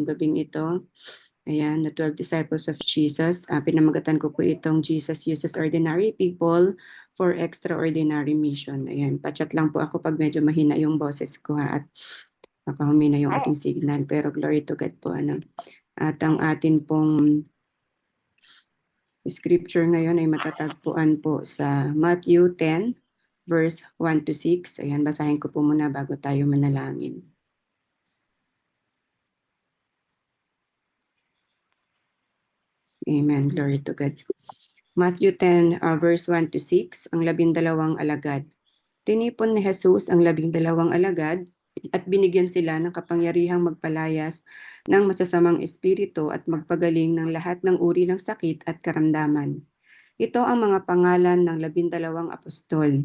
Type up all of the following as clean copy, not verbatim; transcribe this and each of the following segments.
gabing ito. Ayan, the 12 Disciples of Jesus. Pinamagatan ko po itong Jesus uses ordinary people for extraordinary mission. Ayan, pa-chat lang po ako pag medyo mahina yung boses ko at baka humina yung ating signal. Pero glory to God po. At ang atin pong scripture ngayon ay matatagpuan po sa Matthew 10, verse 1 to 6. Ayan, basahin ko po muna bago tayo manalangin. Amen. Glory to God. Matthew 10, verse 1 to 6, ang 12 alagad. Tinipon ni Jesus ang 12 alagad at binigyan sila ng kapangyarihang magpalayas ng masasamang espiritu at magpagaling ng lahat ng uri ng sakit at karamdaman. Ito ang mga pangalan ng 12 apostol.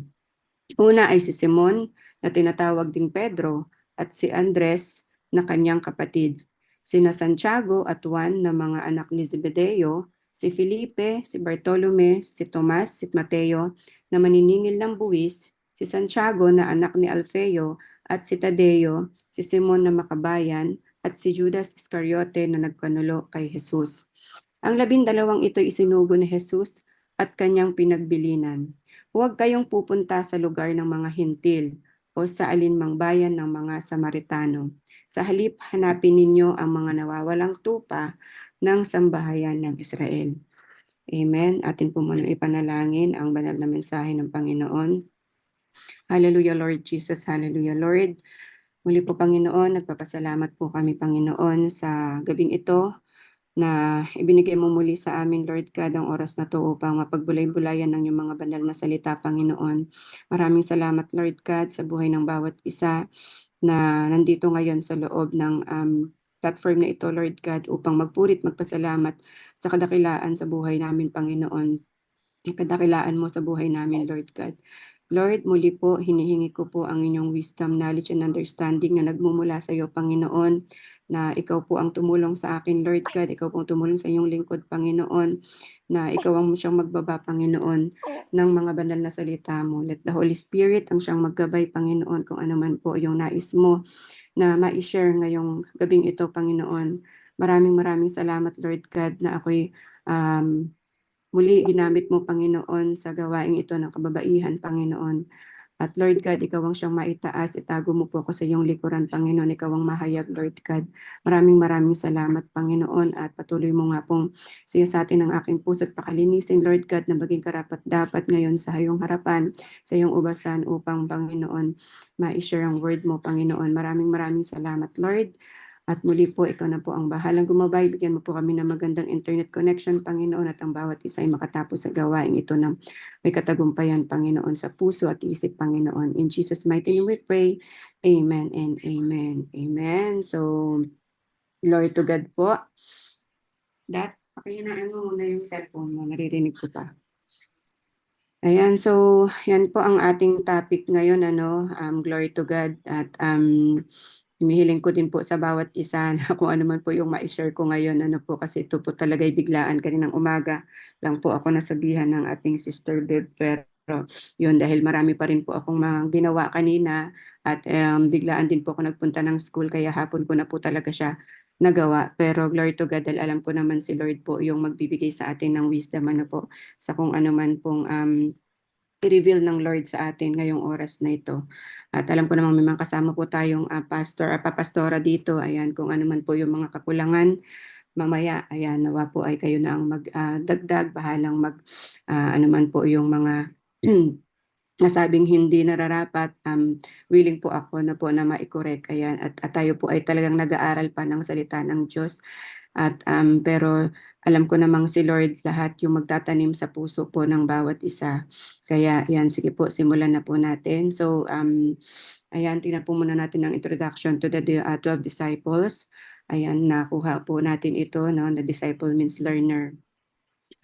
Una ay si Simon na tinatawag ding Pedro at si Andres na kanyang kapatid. Sina Santiago at Juan na mga anak ni Zebedeo, si Felipe, si Bartolome, si Tomas, si Mateo na maniningil ng buwis, si Santiago na anak ni Alfeo at si Tadeo, si Simon na makabayan at si Judas Iscariote na nagkanulo kay Jesus. Ang 12 ito isinugo ni Jesus at kanyang pinagbilinan. Huwag kayong pupunta sa lugar ng mga hintil o sa alinmang bayan ng mga Samaritano. Sa halip, hanapin ninyo ang mga nawawalang tupa ng sambahayan ng Israel. Amen. Atin po muna ipanalangin ang banal na mensahe ng Panginoon. Hallelujah, Lord Jesus. Hallelujah, Lord. Muli po, Panginoon, nagpapasalamat po kami, Panginoon, sa gabing ito na ibinigay mo muli sa amin, Lord God, ang oras na to upang mapagbulay-bulayan ng iyong mga banal na salita, Panginoon. Maraming salamat, Lord God, sa buhay ng bawat isa na nandito ngayon sa loob ng platform na ito, Lord God, upang magpurit, magpasalamat sa kadakilaan sa buhay namin, Panginoon. Kadakilaan mo sa buhay namin, Lord God. Lord, muli po, hinihingi ko po ang inyong wisdom, knowledge, and understanding na nagmumula sa iyo, Panginoon, na ikaw po ang tumulong sa akin, Lord God. Ikaw po ang tumulong sa iyong lingkod, Panginoon, na ikaw ang siyang magbaba, Panginoon, ng mga banal na salita mo. Let the Holy Spirit ang siyang maggabay, Panginoon, kung ano man po yung nais mo na ma-share ngayong gabing ito, Panginoon. Maraming salamat, Lord God, na ako'y muli ginamit mo, Panginoon, sa gawaing ito ng kababaihan, Panginoon. At Lord God, ikaw ang siyang maitaas. Itago mo po ako sa iyong likuran, Panginoon. Ikaw ang mahayag, Lord God. Maraming salamat, Panginoon. At patuloy mo nga pong siya sa atin ang aking puso at pakalinisin, Lord God, na maging karapat dapat ngayon sa iyong harapan, sa iyong ubasan upang, Panginoon, ma-share ang word mo, Panginoon. Maraming salamat, Lord. At muli po, ikaw na po ang bahalang gumabay. Bigyan mo po kami ng magandang internet connection, Panginoon, at ang bawat isa ay makatapos sa gawain ito ng may katagumpayan, Panginoon, sa puso at isip, Panginoon. In Jesus' mighty name we pray. Amen and amen. Amen. So, glory to God po. Pakihinaan mo muna yung cellphone mo. Naririnig ko pa. Ayan, so yan po ang ating topic ngayon, glory to God. At hinihiling ko din po sa bawat isa na kung ano man po yung ma-share ko ngayon, kasi ito po talaga'y biglaan. Kaninang umaga lang po ako nasabihan ng ating Sister Beb, pero yun, dahil marami pa rin po akong mga ginawa kanina at biglaan din po ako nagpunta ng school, kaya hapon ko na po talaga siya nagawa. Pero glory to God, dahil alam ko naman si Lord po yung magbibigay sa atin ng wisdom, po, sa kung ano man pong i-reveal ng Lord sa atin ngayong oras na ito. At alam ko namang may mga kasama po tayong pastor at papastora dito. Ayan, kung ano man po yung mga kakulangan, mamaya, ayan, nawa po ay kayo na ang magdagdag, bahalang ano man po yung mga nasabing hindi nararapat, willing po ako na po na ma-correct. Ayan, at tayo po ay talagang nag-aaral pa ng salita ng Diyos. At pero alam ko namang si Lord lahat yung magtatanim sa puso po ng bawat isa. Kaya yan, sige po, simulan na po natin. So ayan, tingnan po muna natin ang introduction to the 12 disciples. Ayan, nakuha po natin ito, no? The disciple means learner.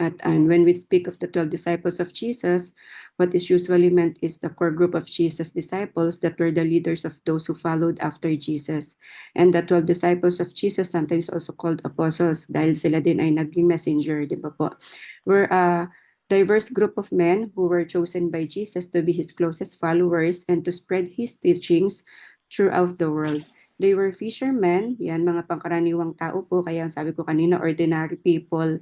And when we speak of the 12 disciples of Jesus, what is usually meant is the core group of Jesus' disciples that were the leaders of those who followed after Jesus. And the 12 disciples of Jesus, sometimes also called apostles, dahil sila din ay naging messenger, di ba po? Were a diverse group of men who were chosen by Jesus to be his closest followers and to spread his teachings throughout the world. They were fishermen, yan mga pangkaraniwang tao po, kaya ang sabi ko kanina, ordinary people.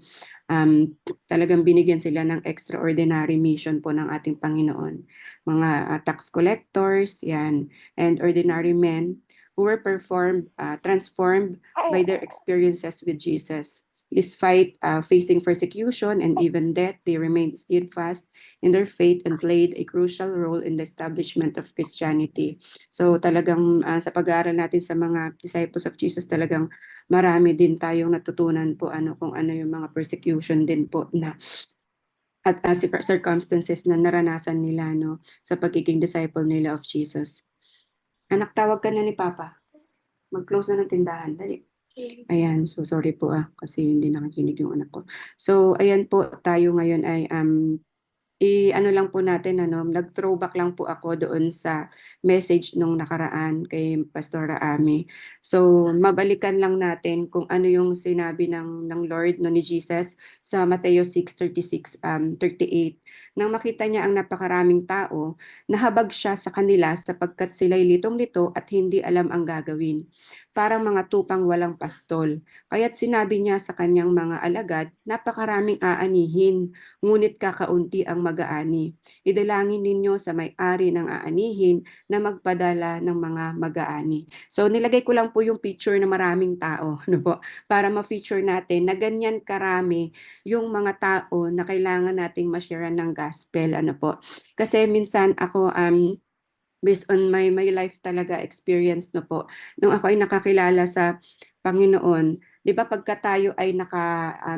Talagang binigyan sila ng extraordinary mission po ng ating Panginoon. Mga tax collectors, yan, and ordinary men who were transformed by their experiences with Jesus. Despite facing persecution and even death, they remained steadfast in their faith and played a crucial role in the establishment of Christianity. So talagang sa pag-aaral natin sa mga disciples of Jesus, talagang marami din tayong natutunan po kung ano yung mga persecution din po na at circumstances na naranasan nila sa pagiging disciple nila of Jesus. Anak, tawag ka na ni Papa. Mag-close na ng tindahan. Dali. Ayan, so sorry po kasi hindi nakikinig yung anak ko. So ayan po, tayo ngayon ay ano lang po natin, nag-throwback lang po ako doon sa message nung nakaraan kay Pastora Ami. So, mabalikan lang natin kung ano yung sinabi ng Lord, ni Jesus sa Mateo 6:36, 38. Nang makita niya ang napakaraming tao, nahabag siya sa kanila sapagkat sila'y litong-lito at hindi alam ang gagawin. Parang mga tupang walang pastol. Kaya't sinabi niya sa kanyang mga alagad, napakaraming aanihin, ngunit kakaunti ang mag-aani. Idalangin ninyo sa may-ari ng aanihin na magpadala ng mga mag-aani. So nilagay ko lang po yung picture na maraming tao, po, para ma-feature natin na ganyan karami yung mga tao na kailangan nating ma-share ng gospel, po. Kasi minsan ako based on my life talaga experience po. Nung ako ay nakakilala sa Panginoon, 'di ba pagka tayo ay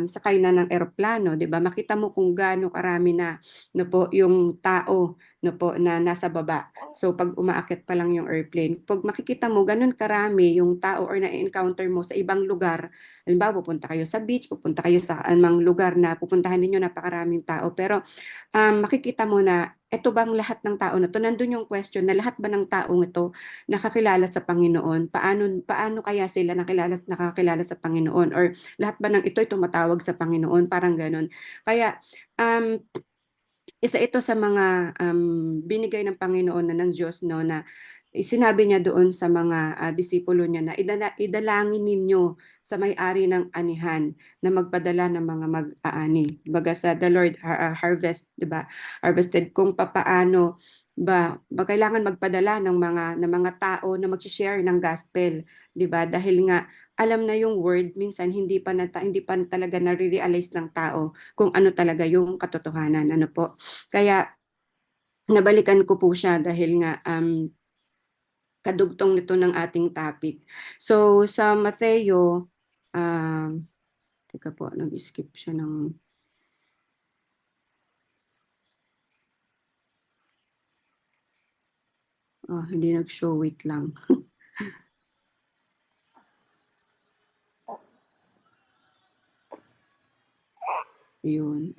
sakay na ng eroplano, 'di ba? Makita mo kung gaano karami na po yung tao po na nasa baba. So pag umaakyat pa lang yung airplane, pag makikita mo ganun karami yung tao or na-encounter mo sa ibang lugar, halimbawa pupunta kayo sa beach, pupunta kayo sa anumang lugar na pupuntahan ninyo, napakaraming tao, pero makikita mo na ito bang lahat ng tao na to, nandun yung question na lahat ba ng taong ito nakakilala sa Panginoon? Paano kaya sila nakakilala sa Panginoon? Or lahat ba ng ito ay tumatawag sa Panginoon? Parang ganun. Kaya isa ito sa mga binigay ng Panginoon na ng Diyos na sinabi niya doon sa mga disipulo niya na idalangin ninyo sa may-ari ng anihan na magpadala ng mga mag-aani. Baga sa the Lord harvest, 'di ba? Harvested kung papaano ba kailangan magpadala ng mga tao na mag-share ng gospel, 'di ba? Dahil nga alam na yung word, minsan hindi pa talaga nare-realize ng tao kung ano talaga yung katotohanan, po. Kaya nabalikan ko po siya dahil nga kadugtong nito ng ating topic. So sa Mateo, teka po, nag-skip siya ng hindi nag-show, wait lang. Yun,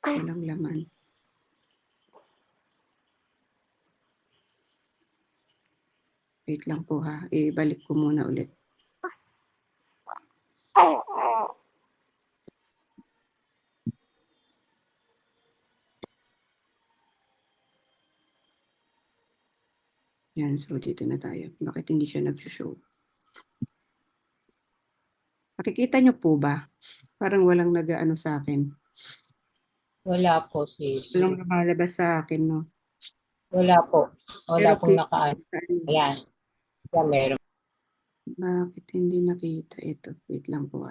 walang laman. Wait lang po ibalik ko muna ulit. Yan, so dito na tayo. Bakit hindi siya nag-show? Nakikita niyo po ba? Parang walang nag-ano sa akin. Wala po, sis. Walang lumalabas sa akin, no? Wala po. Wala Pero pong nakaan. Ayan. Yan, meron. Bakit hindi nakita ito? Wait lang po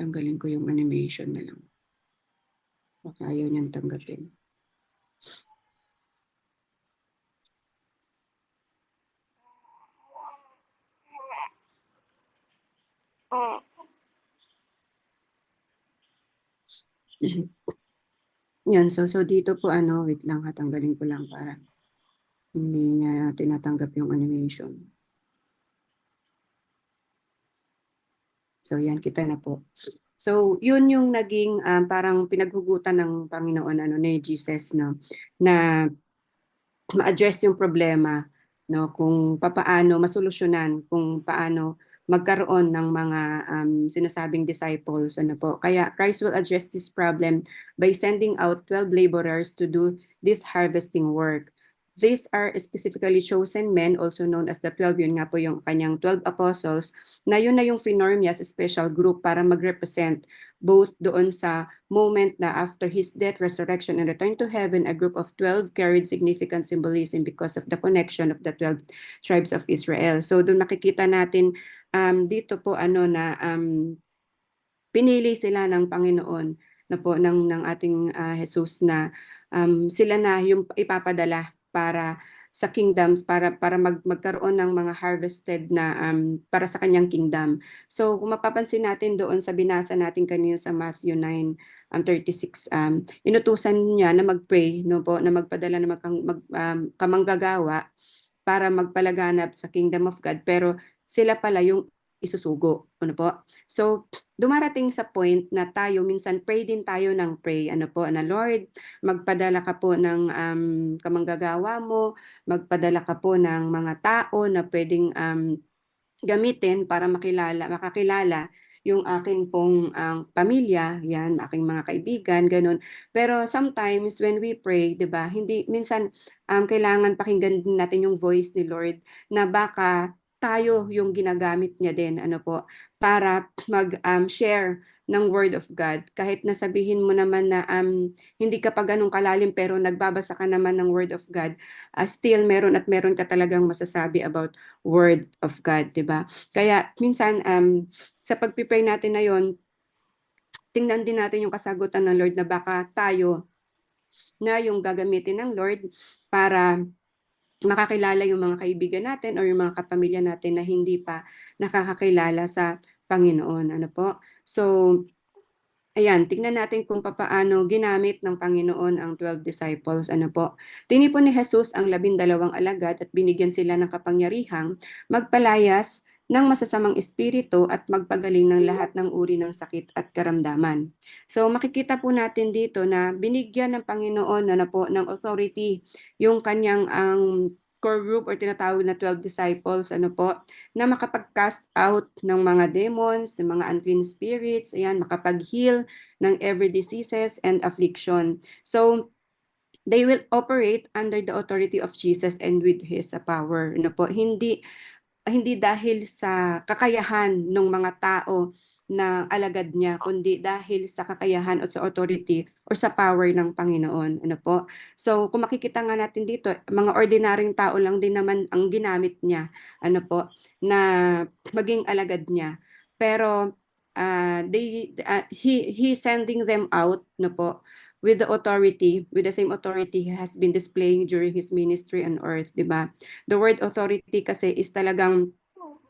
Tanggalin ko yung animation na lang. Baka ayaw niyang tanggapin. Yan, so dito po wait lang tanggalin ko lang para hindi niya tinatanggap yung animation. So yan, kita na po. So yun yung naging parang pinaghugutan ng Panginoon ni Jesus na ma-address yung problema, kung papaano masolusyonan, kung paano magkaroon ng mga sinasabing disciples. Ano po. Kaya Christ will address this problem by sending out 12 laborers to do this harvesting work. These are specifically chosen men, also known as the 12, yun nga po yung kanyang 12 apostles, na yun na yung finorm niya sa special group para mag-represent both doon sa moment na after his death, resurrection, and return to heaven, a group of 12 carried significant symbolism because of the connection of the 12 tribes of Israel. So doon makikita natin dito po na pinili sila ng Panginoon na po ng ating Jesus na sila na yung ipapadala para sa kingdoms para magkaroon ng mga harvested na para sa kanyang kingdom. So kung mapapansin natin doon sa binasa natin kanina sa Matthew 9:36, inutusan niya na mag-pray, no po, na magpadala ng kamanggagawa para magpalaganap sa kingdom of God, pero sila pala yung isusugo. Ano po? So, dumarating sa point na tayo, minsan pray din tayo ng pray. Ano po, na Lord, magpadala ka po ng kamanggagawa mo, magpadala ka po ng mga tao na pwedeng gamitin para makakilala yung akin pong pamilya, yan, aking mga kaibigan, ganun. Pero sometimes when we pray, 'di ba? Hindi minsan kailangan pakinggan din natin yung voice ni Lord na baka tayo yung ginagamit niya din, ano po, para mag-share ng Word of God. Kahit nasabihin mo naman na hindi ka pa ganun kalalim pero nagbabasa ka naman ng Word of God, still meron at meron ka talagang masasabi about Word of God, 'di ba? Kaya minsan sa pagpipray natin na 'yon, tingnan din natin yung kasagutan ng Lord na baka tayo na yung gagamitin ng Lord para makakilala yung mga kaibigan natin o yung mga kapamilya natin na hindi pa nakakakilala sa Panginoon. Ano po? So, ayan, tingnan natin kung papaano ginamit ng Panginoon ang 12 disciples. Ano po? Tinipon ni Jesus ang 12 alagad at binigyan sila ng kapangyarihang magpalayas ng masasamang espiritu at magpagaling ng lahat ng uri ng sakit at karamdaman. So makikita po natin dito na binigyan ng Panginoon na po ng authority yung kanyang core group or tinatawag na 12 disciples, ano po, na makapag-cast out ng mga demons, ng mga unclean spirits, ayan, makapag-heal ng every diseases and affliction. So, they will operate under the authority of Jesus and with His power. Ano po, hindi dahil sa kakayahan ng mga tao na alagad niya, kundi dahil sa kakayahan o sa authority o sa power ng Panginoon. Ano po? So, kung makikita nga natin dito, mga ordinaryong tao lang din naman ang ginamit niya, ano po, na maging alagad niya. Pero he sending them out, no po, with the authority, with the same authority he has been displaying during his ministry on earth, di ba? The word authority kasi is talagang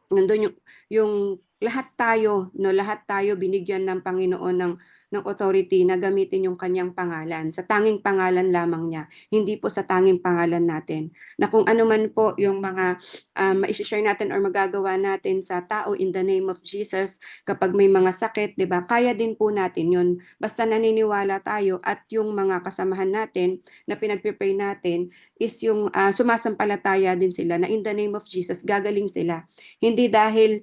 nandun yung lahat tayo, no, lahat tayo binigyan ng Panginoon ng authority na gamitin yung kanyang pangalan, sa tanging pangalan lamang niya, hindi po sa tanging pangalan natin. Na kung ano man po yung mga ma-share natin or magagawa natin sa tao in the name of Jesus, kapag may mga sakit, 'di ba? Kaya din po natin 'yun. Basta naniniwala tayo at yung mga kasamahan natin na pinagpipray natin is yung sumasampalataya din sila na in the name of Jesus gagaling sila. Hindi dahil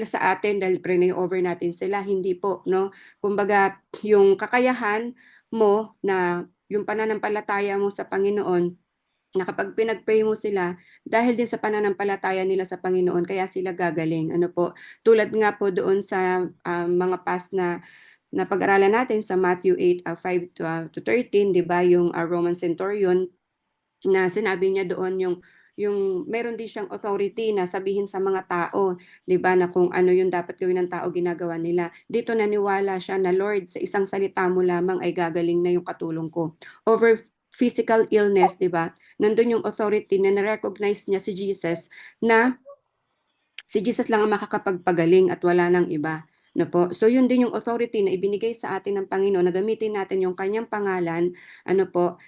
sa atin, dahil pray over natin sila, hindi po, no? Kumbaga, yung kakayahan mo na yung pananampalataya mo sa Panginoon, na kapag pinag-pray mo sila, dahil din sa pananampalataya nila sa Panginoon, kaya sila gagaling. Ano po? Tulad nga po doon sa mga past na pag-aralan natin sa Matthew 8:5 to 13, 'di ba, yung Roman centurion na sinabi niya doon yung meron din siyang authority na sabihin sa mga tao, 'di ba, na kung ano yung dapat gawin ng tao ginagawa nila. Dito naniwala siya na Lord, sa isang salita mo lamang ay gagaling na yung katulong ko. Over physical illness, 'di ba? Nandun yung authority na na-recognize niya si Jesus na si Jesus lang ang makakapagpagaling at wala nang iba. No po. So yun din yung authority na ibinigay sa atin ng Panginoon na gamitin natin yung kanyang pangalan, ano po,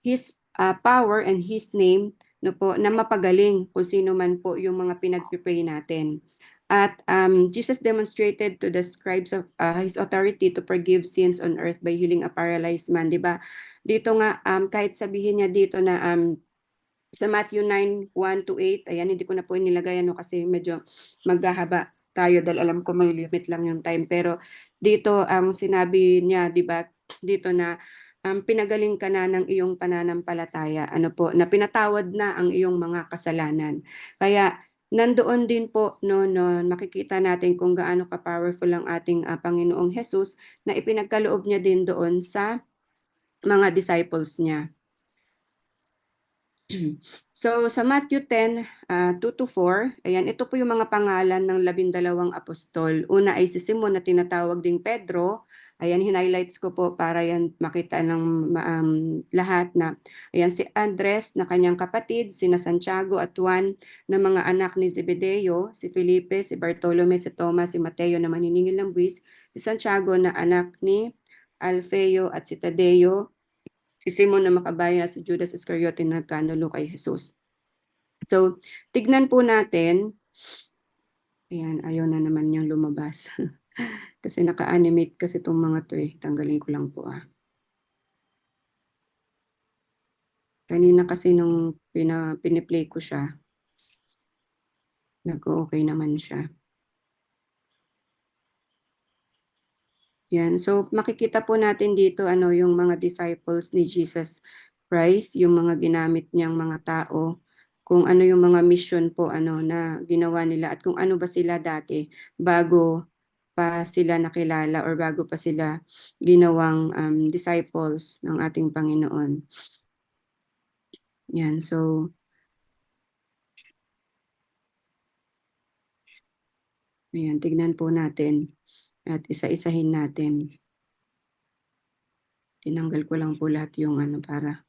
His power and His name, no po, na mapagaling kung sino man po yung mga pinagpipray natin. At Jesus demonstrated to the scribes of His authority to forgive sins on earth by healing a paralyzed man, di ba? Dito nga, kahit sabihin niya dito na Sa Matthew 9:1-8, ayan, hindi ko na po inilagay kasi medyo maghahaba tayo dahil alam ko may limit lang yung time. Pero dito ang sinabi niya, di ba, dito na pinagaling ka na ng iyong pananampalataya, na pinatawad na ang iyong mga kasalanan. Kaya nandoon din po no makikita natin kung gaano ka-powerful ang ating Panginoong Jesus na ipinagkaloob niya din doon sa mga disciples niya. So sa Matthew 10, 2-4, ayan, ito po yung mga pangalan ng 12 apostol. Una ay si Simon na tinatawag ding Pedro. Ayan, highlights ko po para yan makita ng lahat na. Ayan, si Andres na kanyang kapatid, sina Santiago at Juan na mga anak ni Zebedeo, si Felipe, si Bartolome, si Thomas, si Mateo na maniningil ng buwis, si Santiago na anak ni Alfeo at si Tadeo, si Simon na makabayan at si Judas Iscariote na nagkanulo kay Jesus. So, tignan po natin. Ayan, ayaw na naman niyang lumabas. Kasi naka-animate kasi itong mga to eh. Tanggalin ko lang po Kanina kasi nung piniplay ko siya, nag-okay naman siya. Yan. So, makikita po natin dito yung mga disciples ni Jesus Christ, yung mga ginamit niyang mga tao, kung ano yung mga mission po na ginawa nila at kung ano ba sila dati bago pa sila nakilala or bago pa sila ginawang disciples ng ating Panginoon. Yan. So, ayan, tignan po natin at isa-isahin natin. Tinanggal ko lang po lahat yung para.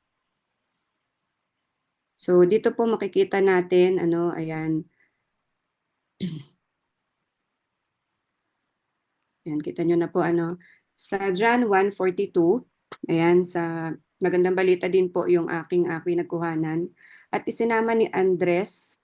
So, dito po makikita natin, ayan. Ayan, kita nyo na po, sa John 1:42, ayan, sa magandang balita din po yung aking nagkuhanan. At isinama ni Andres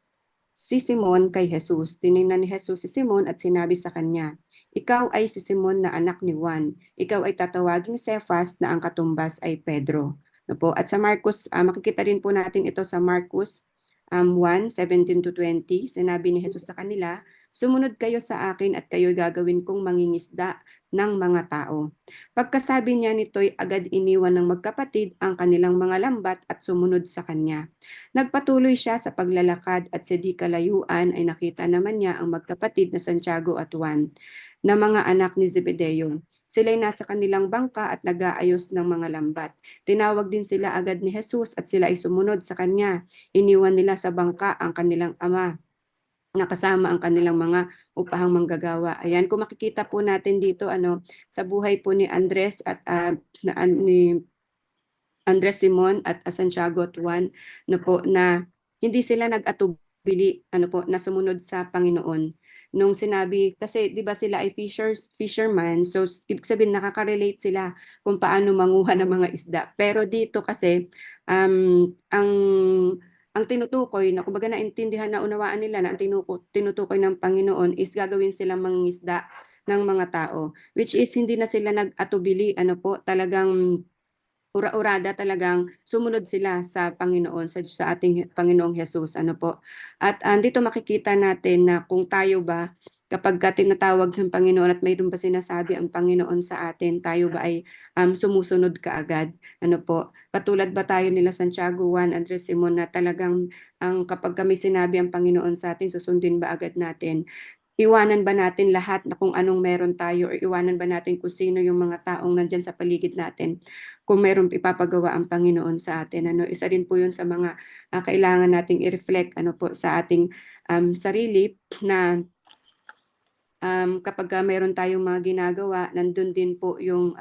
si Simon kay Jesus. Tiningnan ni Jesus si Simon at sinabi sa kanya, "Ikaw ay si Simon na anak ni Juan. Ikaw ay tatawaging Cephas na ang katumbas ay Pedro." Po? At sa Marcos, makikita rin po natin ito sa Marcos 1:17-20. Sinabi ni Jesus sa kanila, "Sumunod kayo sa akin at kayo'y gagawin kong mangingisda ng mga tao." Pagkasabi niya nito'y agad iniwan ng magkapatid ang kanilang mga lambat at sumunod sa kanya. Nagpatuloy siya sa paglalakad at sa di kalayuan ay nakita naman niya ang magkapatid na Santiago at Juan na mga anak ni Zebedeo. Sila'y nasa kanilang bangka at nag-aayos ng mga lambat. Tinawag din sila agad ni Jesus at sila ay sumunod sa kanya. Iniwan nila sa bangka ang kanilang ama nakasama ang kanilang mga upahang manggagawa. Ayan, kung makikita po natin dito sa buhay po ni Andres at ni Andres Simon at Santiago at Juan na hindi sila nag-atubili na sumunod sa Panginoon. Nung sinabi, kasi 'di ba sila ay fisherman, so ibig sabihin nakaka-relate sila kung paano manguha ng mga isda. Pero dito kasi ang tinutukoy na kumbaga naintindihan na unawaan nila na ang tinutukoy ng Panginoon is gagawin silang mangingisda ng mga tao, which is hindi na sila nag-atubili talagang ura-urada talagang sumunod sila sa Panginoon, sa ating Panginoong Jesus. At dito makikita natin na kung tayo ba, kapag tinatawag ng Panginoon at mayroon ba sinasabi ang Panginoon sa atin, tayo ba ay sumusunod kaagad? Katulad ba tayo nila Santiago, Juan, Andres, Simon na talagang kapag kami sinabi ang Panginoon sa atin, susundin ba agad natin? Iwanan ba natin lahat na kung anong meron tayo or iwanan ba natin kung sino yung mga taong nandyan sa paligid natin kung meron ipapagawa ang Panginoon sa atin. Isa rin po yun sa mga kailangan nating i-reflect po sa ating sarili na kapag meron tayong mga ginagawa, nandun din po yung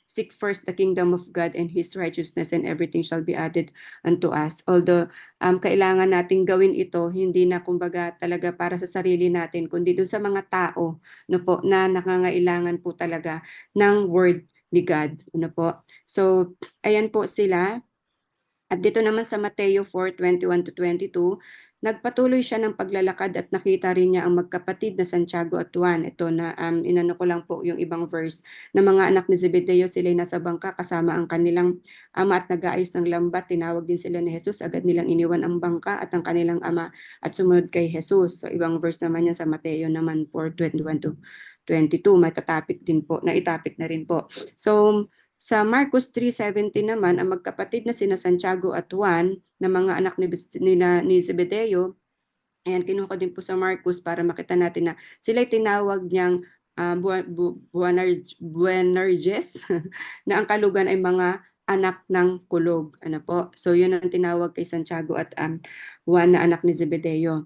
seek first the kingdom of God and His righteousness and everything shall be added unto us. Although kailangan nating gawin ito, hindi na kumbaga talaga para sa sarili natin, kundi dun sa mga tao na nangangailangan po talaga ng word ni God. So, ayan po sila. At dito naman sa Mateo 4:21-22, nagpatuloy siya ng paglalakad at nakita rin niya ang magkapatid na Santiago at Juan. Ito na inano ko lang po yung ibang verse na mga anak ni Zebedeo, sila'y nasa bangka kasama ang kanilang ama at nag-aayos ng lambat. Tinawag din sila ni Jesus, agad nilang iniwan ang bangka at ang kanilang ama at sumunod kay Jesus. So ibang verse naman yan sa Mateo naman 4:21-22, may tatapik din po, naitapik na rin po. So sa Marcos 3:17 naman, ang magkapatid na sina Santiago at Juan na mga anak ni Zebedeo, ayan, kinuha ko din po sa Marcos para makita natin na sila'y tinawag niyang Boanerges na ang kalugan ay mga anak ng kulog. Ano po? So yun ang tinawag kay Santiago at Juan na anak ni Zebedeo.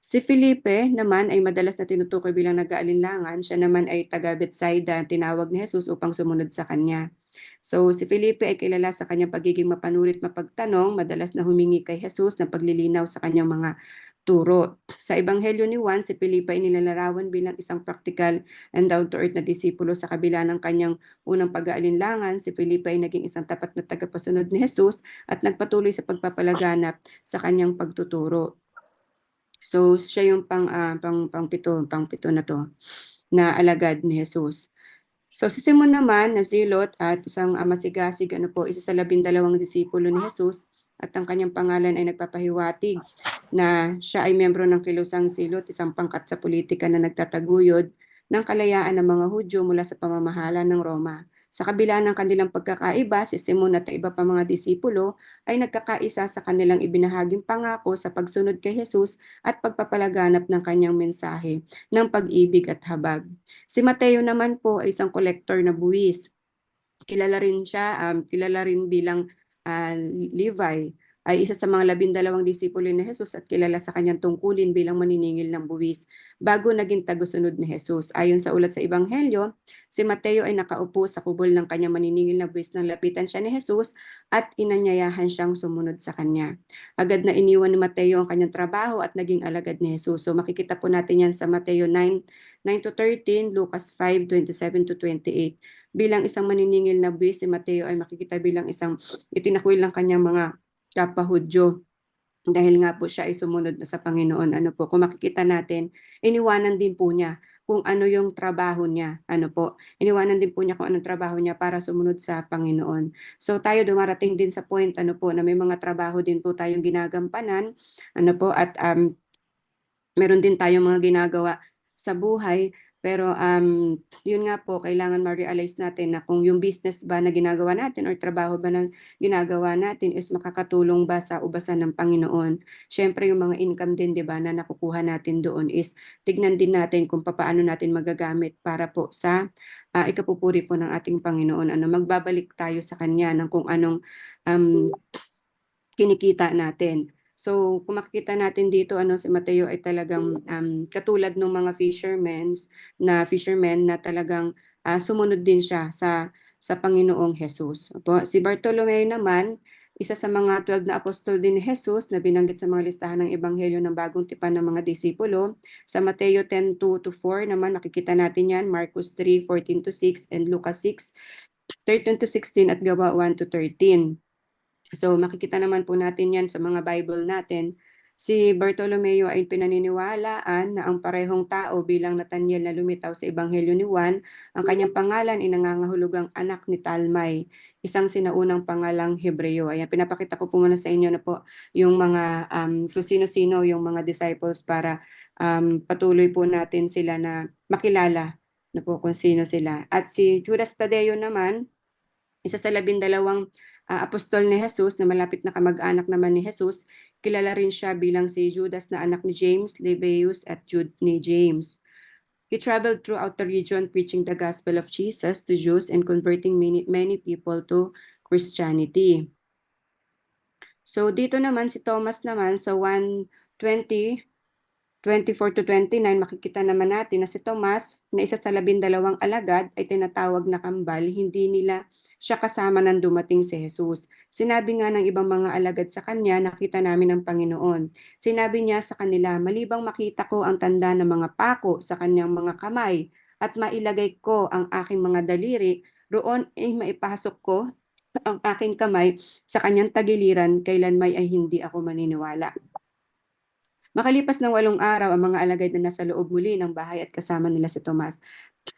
Si Felipe naman ay madalas na tinutukoy bilang nag-aalinlangan. Siya naman ay taga Betsaida, tinawag ni Jesus upang sumunod sa kanya. So si Felipe ay kilala sa kanyang pagiging mapanurit mapagtanong, madalas na humingi kay Jesus na paglilinaw sa kanyang mga turo. Sa Ebanghelyo ni Juan, si Felipe ay nilalarawan bilang isang practical and down-to-earth na disipulo. Sa kabila ng kanyang unang pag-aalinlangan, si Felipe ay naging isang tapat na tagapasunod ni Jesus at nagpatuloy sa pagpapalaganap sa kanyang pagtuturo. So siya yung pang-pito na to na alagad ni Jesus. So si Simon naman na zilot at isang masigasig, isa sa 12 disipulo ni Jesus, at ang kanyang pangalan ay nagpapahiwatig na siya ay miyembro ng Kilusang Silot, isang pangkat sa politika na nagtataguyod ng kalayaan ng mga Hudyo mula sa pamamahala ng Roma. Sa kabila ng kanilang pagkakaiba, si Simon at iba pa mga disipulo ay nagkakaisa sa kanilang ibinahaging pangako sa pagsunod kay Jesus at pagpapalaganap ng kanyang mensahe ng pag-ibig at habag. Si Mateo naman po ay isang kolektor na buwis. Kilala rin bilang Levi, ay isa sa mga 12 disipulo ni Jesus at kilala sa kanyang tungkulin bilang maniningil ng buwis bago naging tagusunod ni Jesus. Ayon sa ulat sa Ebanghelyo, si Mateo ay nakaupo sa kubol ng kanyang maniningil na buwis nang lapitan siya ni Jesus at inanyayahan siyang sumunod sa kanya. Agad na iniwan ni Mateo ang kanyang trabaho at naging alagad ni Jesus. So makikita po natin yan sa Mateo 9:9-13, Lucas 5:27-28. Bilang isang maniningil na buwis, si Mateo ay makikita bilang isang itinakwil ng kanyang mga kapahudyo dahil nga po siya ay sumunod na sa Panginoon. Kung makikita natin, iniwanan din po niya kung ano yung trabaho niya. Iniwanan din po niya kung anong trabaho niya para sumunod sa Panginoon. So tayo dumarating din sa point na may mga trabaho din po tayong ginagampanan, at meron din tayong mga ginagawa sa buhay. Pero yun nga po, kailangan ma-realize natin na kung yung business ba na ginagawa natin or trabaho ba na ginagawa natin is makakatulong ba sa ubasan ng Panginoon. Siyempre yung mga income din, di ba, na nakukuha natin doon is tignan din natin kung paano natin magagamit para po sa ikapupuri po ng ating Panginoon. Magbabalik tayo sa Kanya ng kung anong kinikita natin. So, kung makikita natin dito, si Mateo ay talagang katulad ng mga fishermen na talagang sumunod din siya sa Panginoong Jesus. Si Bartolomeo naman, isa sa mga 12 na apostol din ni Jesus na binanggit sa mga listahan ng Ebanghelyo ng bagong tipan ng mga disipulo. Sa Mateo 10:2-4 naman, makikita natin yan, Marcos 3:14-6, and Lucas 6:13-16 at Gawa 1-13. So makikita naman po natin yan sa mga Bible natin. Si Bartolomeo ay pinaniniwalaan na ang parehong tao bilang Nathaniel na lumitaw sa Ebanghelyo ni Juan, ang kanyang pangalan ay nangangahulugang anak ni Talmay, isang sinaunang pangalang Hebreo. Ayan, pinapakita ko po muna sa inyo na po yung mga kung sino-sino yung mga disciples para patuloy po natin sila na makilala na po kung sino sila. At si Judas Tadeo naman, isa sa 12 apostol ni Jesus na malapit na kamag-anak naman ni Jesus. Kilala rin siya bilang si Judas na anak ni James, Lebbeus at Jude ni James. He traveled throughout the region preaching the gospel of Jesus to Jews and converting many people to Christianity. So dito naman si Thomas naman sa 1:24-29, makikita naman natin na si Tomas, na isa sa 12 alagad, ay tinatawag na kambal, hindi nila siya kasama nang dumating si Jesus. Sinabi nga ng ibang mga alagad sa kanya, nakita namin ang Panginoon. Sinabi niya sa kanila, malibang makita ko ang tanda ng mga pako sa kanyang mga kamay, at mailagay ko ang aking mga daliri, roon ay maipasok ko ang aking kamay sa kanyang tagiliran, kailanmay ay hindi ako maniniwala. Makalipas ng 8 araw, ang mga alagad na nasa loob muli ng bahay at kasama nila si Tomas.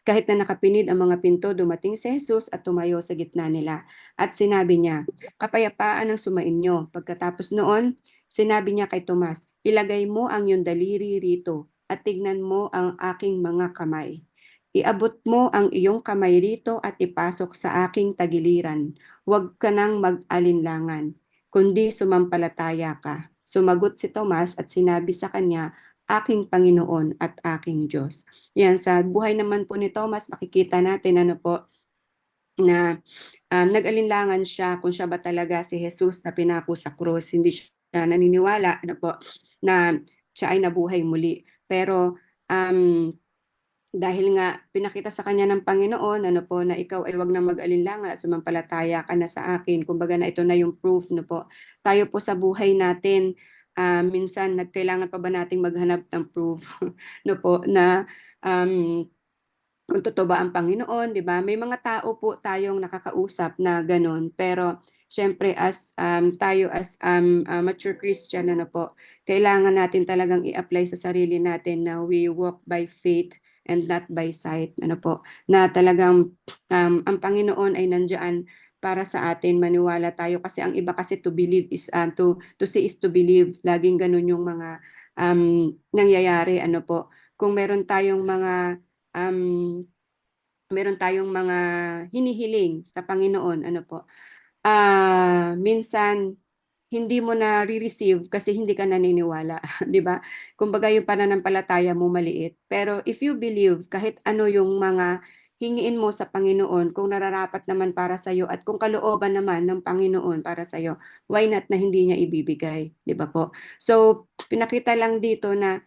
Kahit na nakapinid ang mga pinto, dumating si Jesus at tumayo sa gitna nila. At sinabi niya, "Kapayapaan ang sumainyo." Pagkatapos noon, sinabi niya kay Tomas, "Ilagay mo ang iyong daliri rito at tignan mo ang aking mga kamay. Iabot mo ang iyong kamay rito at ipasok sa aking tagiliran. Huwag ka nang mag-alinlangan, kundi sumampalataya ka." Sumagot si Tomas at sinabi sa kanya, "Aking Panginoon at aking Diyos." Yan, sa buhay naman po ni Thomas, makikita natin ano po, na nag-alinlangan siya kung siya ba talaga si Jesus na pinako sa krus. Hindi siya naniniwala ano po, na siya ay nabuhay muli. Pero dahil nga pinakita sa kanya ng Panginoon ano po, na ikaw ay wag na mag-alinlangan at sumampalataya ka na sa akin. Kumbaga na ito na yung proof no po. Tayo po sa buhay natin, minsan nagkailangan pa ba nating maghanap ng proof no po, na um, kung totoo ba ang Panginoon, 'di ba? May mga tao po tayong nakakausap na gano'n, pero siyempre as tayo as mature Christian ano po, kailangan natin talagang i-apply sa sarili natin na we walk by faith and not by sight, ano po, na talagang ang Panginoon ay nandiyan para sa atin, maniwala tayo kasi ang iba kasi to believe is to see is to believe. Laging gano'n yung mga nangyayari ano po. Kung um, meron tayong mga hinihiling sa Panginoon, ano po, minsan hindi mo na re-receive kasi hindi ka naniniwala, 'di ba? Kumbaga yung pananampalataya mo maliit. Pero if you believe, kahit ano yung mga hingiin mo sa Panginoon, kung nararapat naman para sa iyo at kung kalooban naman ng Panginoon para sa iyo, why not na hindi niya ibibigay, 'di ba po? So, pinakita lang dito na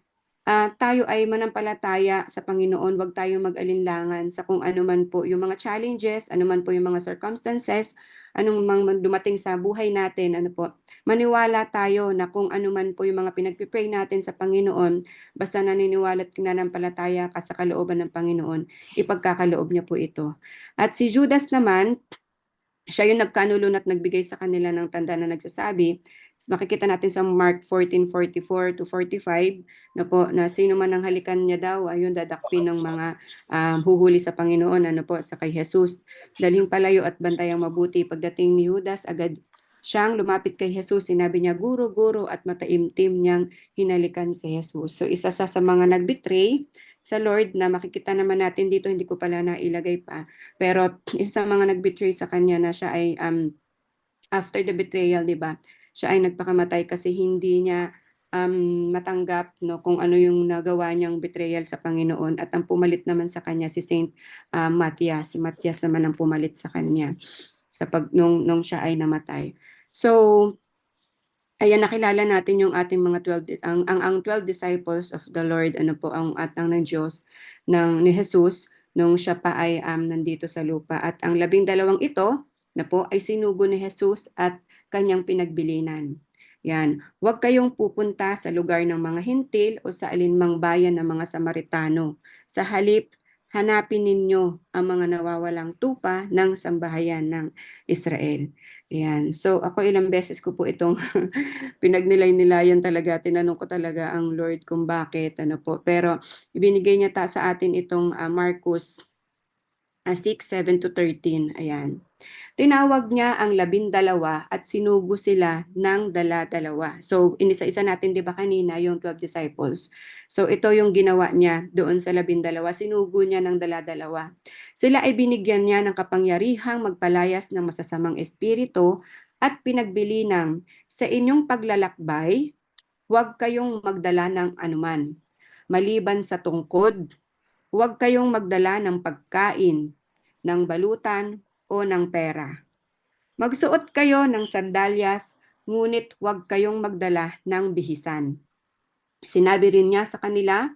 tayo ay manampalataya sa Panginoon, wag tayong mag-alinlangan sa kung ano man po yung mga challenges, ano man po yung mga circumstances, anong mang dumating sa buhay natin, ano po. Maniwala tayo na kung ano man po yung mga pinagpipray natin sa Panginoon, basta naniniwala at nananampalataya ka sa kalooban ng Panginoon, ipagkakaloob niya po ito. At si Judas naman, siya yung nagkanulon at nagbigay sa kanila ng tanda na nagsasabi. Makikita natin sa Mark 14:44 to 45 na po, na sino man ang halikan niya daw, ayun dadakpin ng mga huhuli sa Panginoon, ano po, sa kay Jesus. Dalhing palayo at bantayang mabuti. Pagdating ni Judas, agad siyang lumapit kay Jesus. Sinabi niya, "Guro, guro," at mataimtim niyang hinalikan si Jesus. So isa sa mga nagbetray sa Lord, na makikita naman natin dito, hindi ko pala nailagay pa. Pero isa sa mga nagbetray sa kanya na siya ay after the betrayal, 'di ba? Siya ay nagpakamatay kasi hindi niya matanggap no kung ano yung nagawa niyang betrayal sa Panginoon, at ang pumalit naman sa kanya si Saint Matthias. Si Matthias naman ang pumalit sa kanya sa nung siya ay namatay. So, ayan, nakilala natin yung ating mga 12 ang 12 disciples of the Lord, ano po, ang at ang ng Diyos ni Jesus nung siya pa ay nandito sa lupa, at ang 12 ito na po ay sinugo ni Jesus at kanyang pinagbilinan. Yan, huwag kayong pupunta sa lugar ng mga hintil o sa alinmang bayan ng mga Samaritano. Sa halip, hanapin ninyo ang mga nawawalang tupa ng sambahayan ng Israel. Yan. So ako ilang beses ko po itong pinagnilay-nilayan talaga, tinanong ko talaga ang Lord kung bakit, ano po. Pero ibinigay niya sa atin itong Marcos 6:7 to 13. Ayan. Tinawag niya ang 12 at sinugo sila ng dala-dalawa. So, inisa-isa natin, di ba kanina, yung 12 disciples. So, ito yung ginawa niya doon sa 12. Sinugo niya ng dala-dalawa. Sila ay binigyan niya ng kapangyarihang magpalayas ng masasamang espiritu at pinagbili ng, "Sa inyong paglalakbay, huwag kayong magdala ng anuman. Maliban sa tungkod, huwag kayong magdala ng pagkain, ng balutan, o ng pera. Magsuot kayo ng sandalyas, ngunit huwag kayong magdala ng bihisan." Sinabi rin niya sa kanila,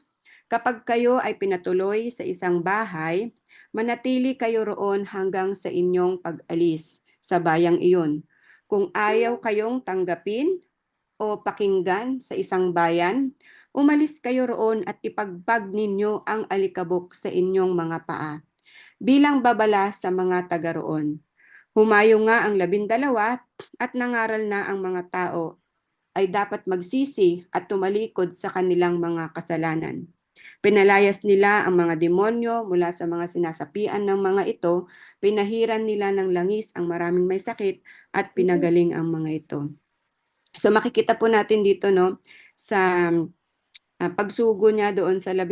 "Kapag kayo ay pinatuloy sa isang bahay, manatili kayo roon hanggang sa inyong pag-alis sa bayang iyon. Kung ayaw kayong tanggapin o pakinggan sa isang bayan, umalis kayo roon at ipagpag ninyo ang alikabok sa inyong mga paa bilang babala sa mga taga roon. Humayo nga ang 12 at nangaral na ang mga tao ay dapat magsisi at tumalikod sa kanilang mga kasalanan. Pinalayas nila ang mga demonyo mula sa mga sinasapian ng mga ito, pinahiran nila ng langis ang maraming may sakit at pinagaling ang mga ito. So makikita po natin dito no sa pagsugo niya doon sa 12,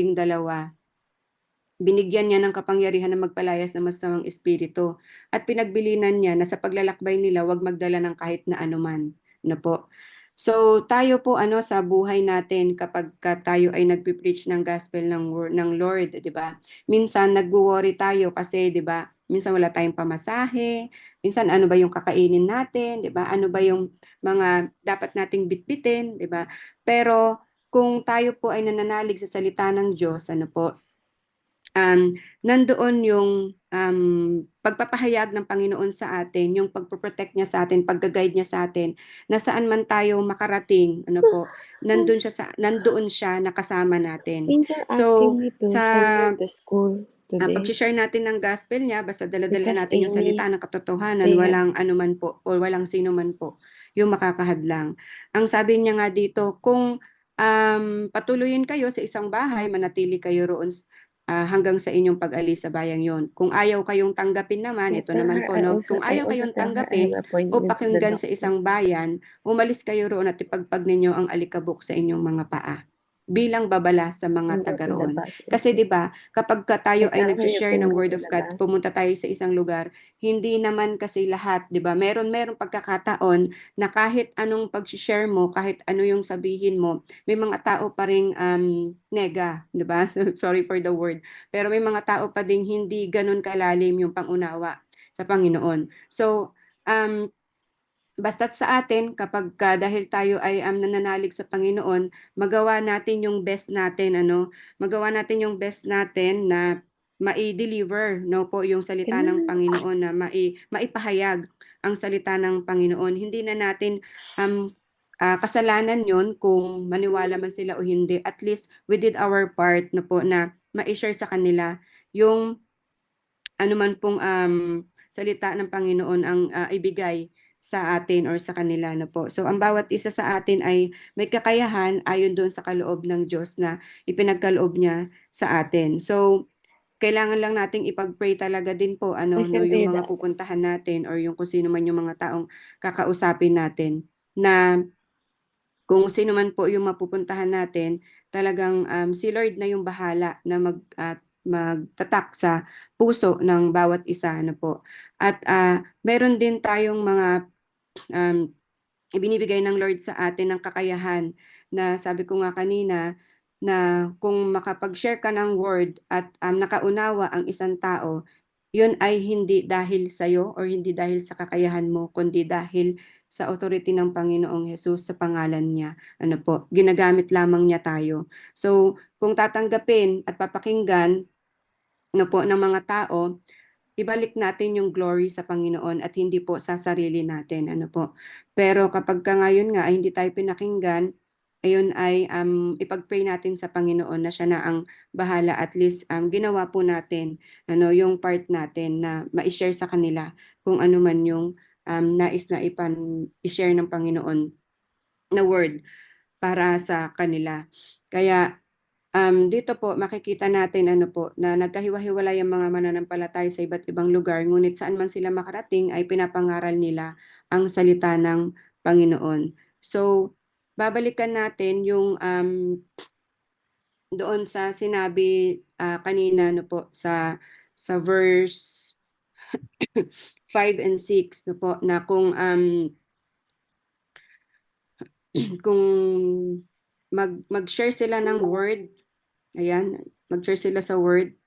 binigyan niya ng kapangyarihan na magpalayas ng masamang espiritu at pinagbilinan niya na sa paglalakbay nila wag magdala ng kahit na anuman. Ano po? So tayo po sa buhay natin kapag tayo ay nagpi-preach ng gospel ng Lord, 'di ba? Minsan nagwo-worry tayo kasi 'di ba? Minsan wala tayong pamasahe, minsan ano ba yung kakainin natin, 'di ba? Ano ba yung mga dapat nating bitbitin, 'di ba? Pero kung tayo po ay nananalig sa salita ng Diyos, ano po, nandoon yung pagpapahayag ng Panginoon sa atin, yung pagpo-protect niya sa atin, pagga-guide niya sa atin, na saan man tayo makarating, nandoon siya nakasama natin. Thanks for So, asking me to sa send her to school today. pag-share natin ng gospel niya, basta dala-dala Because natin yung salita ng katotohanan, they had- walang anuman po o walang sino man po yung makakahadlang. Ang sabi niya nga dito, kung patuloyin kayo sa isang bahay, manatili kayo roon hanggang sa inyong pag-alis sa bayang yon. Kung ayaw kayong tanggapin naman, I ito tell naman her, po, I no? also- Kung I ayaw also kayong tell her I have tanggapin o appointment with the pakinggan sa doctor. isang bayan, umalis kayo roon at ipagpag ninyo ang alikabok sa inyong mga paa bilang babala sa mga And taga in the roon. bus. Kasi 'di ba, kapag tayo ay I tell her nag-share you can ng go word to of the God, bus. pumunta tayo sa isang lugar, hindi naman kasi lahat, 'di ba? Meron pagkakataon na kahit anong pag-share mo, kahit ano yung sabihin mo, may mga tao pa ring nega, 'di ba? Sorry for the word. Pero may mga tao pa ding hindi ganun kalalim yung pangunawa sa Panginoon. So, basta't sa atin, kapag dahil tayo ay nananalig sa Panginoon, magawa natin yung best natin, magawa natin yung best natin na mai-deliver, no po, yung salita ng Panginoon, na maipahayag ang salita ng Panginoon. Hindi na natin kasalanan yon kung maniwala man sila o hindi. At least we did our part, no po, na ma-share sa kanila yung anuman pong salita ng Panginoon ang ibigay sa atin or sa kanila na po. So ang bawat isa sa atin ay may kakayahan ayon doon sa kaloob ng Diyos na ipinagkaloob niya sa atin. So kailangan lang nating ipag-pray talaga din po yung mga pupuntahan natin or yung kung sino man yung mga taong kakausapin natin, na kung sino man po yung mapupuntahan natin, talagang si Lord na yung bahala na magtatak sa puso ng bawat isa po. At meron din tayong mga ibinibigay ng Lord sa atin ng kakayahan, na sabi ko nga kanina, na kung makapag-share ka ng word at nakaunawa ang isang tao, yun ay hindi dahil sa'yo or hindi dahil sa kakayahan mo, kundi dahil sa authority ng Panginoong Jesus, sa pangalan niya. Ginagamit lamang niya tayo. So, kung tatanggapin at papakinggan ng mga tao, ibalik natin yung glory sa Panginoon at hindi po sa sarili natin. Pero kapag ngayon nga ay hindi tayo pinakinggan, ayun ay ipag-pray natin sa Panginoon na siya na ang bahala. At least ginawa po natin yung part natin na ma-share sa kanila kung ano man yung nais na i-share ng Panginoon na word para sa kanila. Kaya dito po makikita natin na nagkahiwa-hiwalay ang mga mananampalataya sa iba't ibang lugar, ngunit saan man sila makarating ay pinapangaral nila ang salita ng Panginoon. So, babalikan natin yung doon sa sinabi kanina po sa verse 5 and 6 po, na kung kung mag-share sila ng word. Ayan, mag-share sila sa word.